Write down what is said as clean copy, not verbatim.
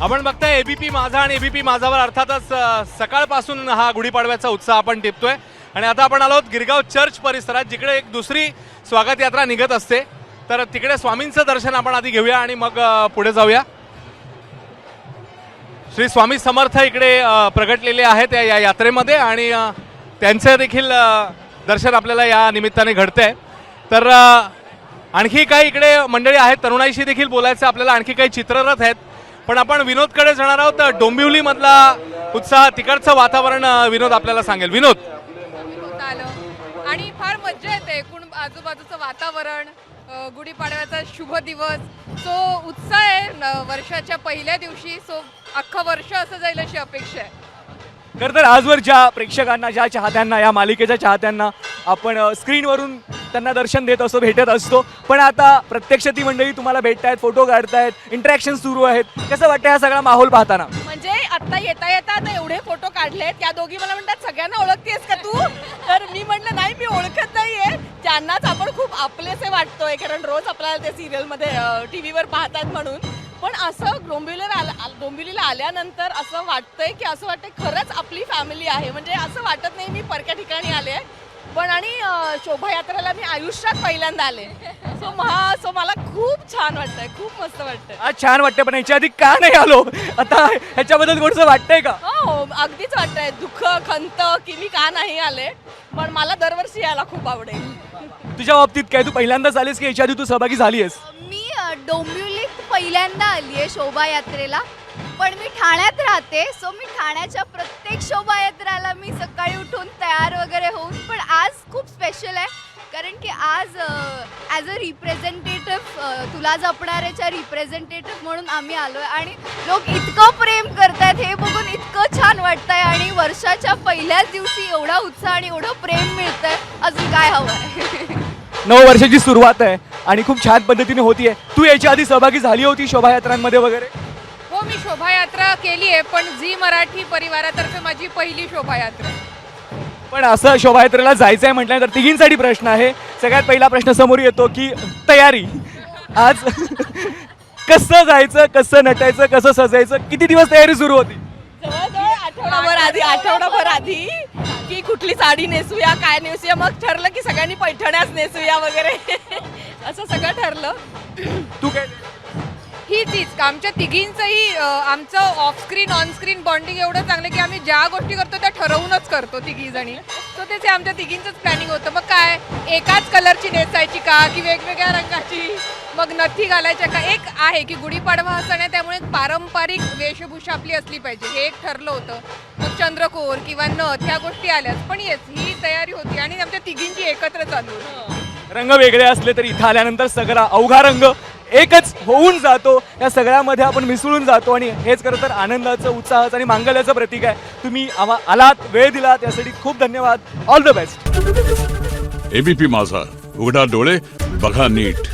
आपण बघताय एबीपी माझा आणि एबीपी माझावर अर्थातच सकाळपासून हा गुढीपाडव्याचा उत्साह आपण टिपतोय आणि आता आपण आलो आहोत गिरगाव चर्च परिसरात, जिकडे एक दुसरी स्वागत यात्रा निघत असते. तर तिकडे स्वामींचं दर्शन आपण आधी घेऊया आणि मग पुढे जाऊया. श्री स्वामी समर्थ इकडे प्रगटलेले आहेत या यात्रेमध्ये आणि त्यांचं देखील दर्शन आपल्याला या निमित्ताने घडतंय. तर आणखी काही इकडे मंडळी आहेत, तरुणाईशी देखील बोलायचं आपल्याला. आणखी काही चित्ररथ आहेत, पण आपण विनोदकडे जाणार आहोत. डोंबिवली मधला उत्साह, तिकडचं वातावरण विनोद आपल्याला सांगेल. विनोद, आणि फार मजा येते. एकूण आजूबाजूचं वातावरण, गुढीपाडव्याचा शुभ दिवस, जो उत्साह आहे वर्षाच्या पहिल्या दिवशी, सो अख्खं वर्ष असं जाईल अशी अपेक्षा आहे. खरं तर आजवर ज्या प्रेक्षकांना, ज्या चाहत्यांना, या मालिकेच्या चाहत्यांना आपण स्क्रीनवरून त्यांना दर्शन देत असतो, भेटत असतो, पण आता प्रत्यक्ष ती मंडळी तुम्हाला भेटतायत, फोटो काढतायत, इंटरॅक्शन सुरू आहेत. कसं वाटतं हा सगळा माहोल पाहताना? म्हणजे आता येता आता एवढे फोटो काढलेत, त्या दोघी मला म्हणतात सगळ्यांना ओळखतेस का तू? तर मी म्हटलं नाही, मी ओळखत नाहीये. त्यांनाच आपण खूप आपलेसे वाटतोय, कारण रोज आपल्याला ते सिरियलमध्ये टीव्हीवर पाहतात म्हणून. पण असं डोंबिवलीला आल्यानंतर असं वाटतंय की असं वाटतंय खरंच आपली फॅमिली आहे. म्हणजे असं वाटत नाही मी परक्या ठिकाणी आले पण. आणि शोभायात्रेला मी आयुष्यात पहिल्यांदा आले. सो मला खूप छान वाटतंय, खूप मस्त वाटतंय. आज छान वाटतंय, पण याच्या आधी का नाही आलो? आता ह्याच्याबद्दल कोणतं वाटतंय का? हो, अगदीच वाटतंय, दुःख खंत की मी का नाही आले. पण मला दरवर्षी यायला खूप आवडेल. तुझ्या बाबतीत काय, तू पहिल्यांदाच आलीस की याच्या आधी तू सहभागी झाली आहेस? मी डोंबिवलीत पहिल्यांदा आली आहे शोभायात्रेला, पण मी ठाण्यात राहते. सो मी ठाण्याच्या प्रत्येक शोभायात्रेला मी सकाळी उठून तयार वगैरे होऊन. पण आज खूप स्पेशल आहे, कारण की आज ॲज अ रिप्रेझेंटेटिव्ह, तुला जपणाऱ्याच्या रिप्रेझेंटेटिव्ह म्हणून आम्ही आलो आहे. आणि लोक इतकं प्रेम करतायत हे बघून इतकं छान वाटतं आहे. आणि वर्षाच्या पहिल्याच दिवशी एवढा उत्साह आणि एवढं प्रेम मिळतं आहे, अजून काय हवं आहे? नवं वर्षाची सुरुवात आहे आणि खूप छान पद्धतीने होतीये. तू याच्या आधी सहभागी झाली होती शोभायात्रांमध्ये वगैरे? हो, मी शोभायात्रा केली आहे, पण झी मराठी परिवारातर्फे माझी पहिली शोभायात्रा. पण असं शोभायात्रेला जायचं आहे म्हटल्यानंतर तिघींसाठी प्रश्न आहे. सगळ्यात पहिला प्रश्न समोर येतो की तयारी. आज कसं जायचं, कसं नटायचं, कसं सजायचं, किती दिवस तयारी सुरू होती? जवळजवळ आठवडाभर आधी की कुठली साडी नेसूया, काय नेसूया. मग ठरलं की सगळ्यांनी पैठण्याच नेसूया वगैरे असं सगळं ठरलं. तू काय? हीच आमच्या तिघींचंही आमचं ऑफस्क्रीन ऑनस्क्रीन बॉन्डिंग एवढं चांगलं की आम्ही ज्या गोष्टी करतो त्या ठरवूनच करतो तिघी जणी. सो त्याचे आमच्या तिघींचंच प्लॅनिंग होतं. मग काय, एकाच कलरची नेसायची का, की वेगवेगळ्या रंगाची, मग नथी घालायच्या का. एक आहे की गुढीपाडवा हा सण आहे, त्यामुळे पारंपरिक वेशभूषा आपली असली पाहिजे, हे एक ठरलं होतं. मग चंद्रकोर किंवा नथ ह्या गोष्टी आल्याच, पण येस ही तयारी होती आणि आमच्या तिघींची एकत्र चालू होती. रंग वेगळे असले तरी इथं आल्यानंतर सगळा अवघा रंग एकच होऊन जातो. या सगळ्यामध्ये आपण मिसळून जातो आणि हेच खरं तर आनंदाचं, उत्साहाचं आणि मांगल्याचं प्रतीक आहे. तुम्ही आलात, वेळ दिलात, यासाठी खूप धन्यवाद. All the best. एबीपी माझा, उघडा डोळे बघा नीट.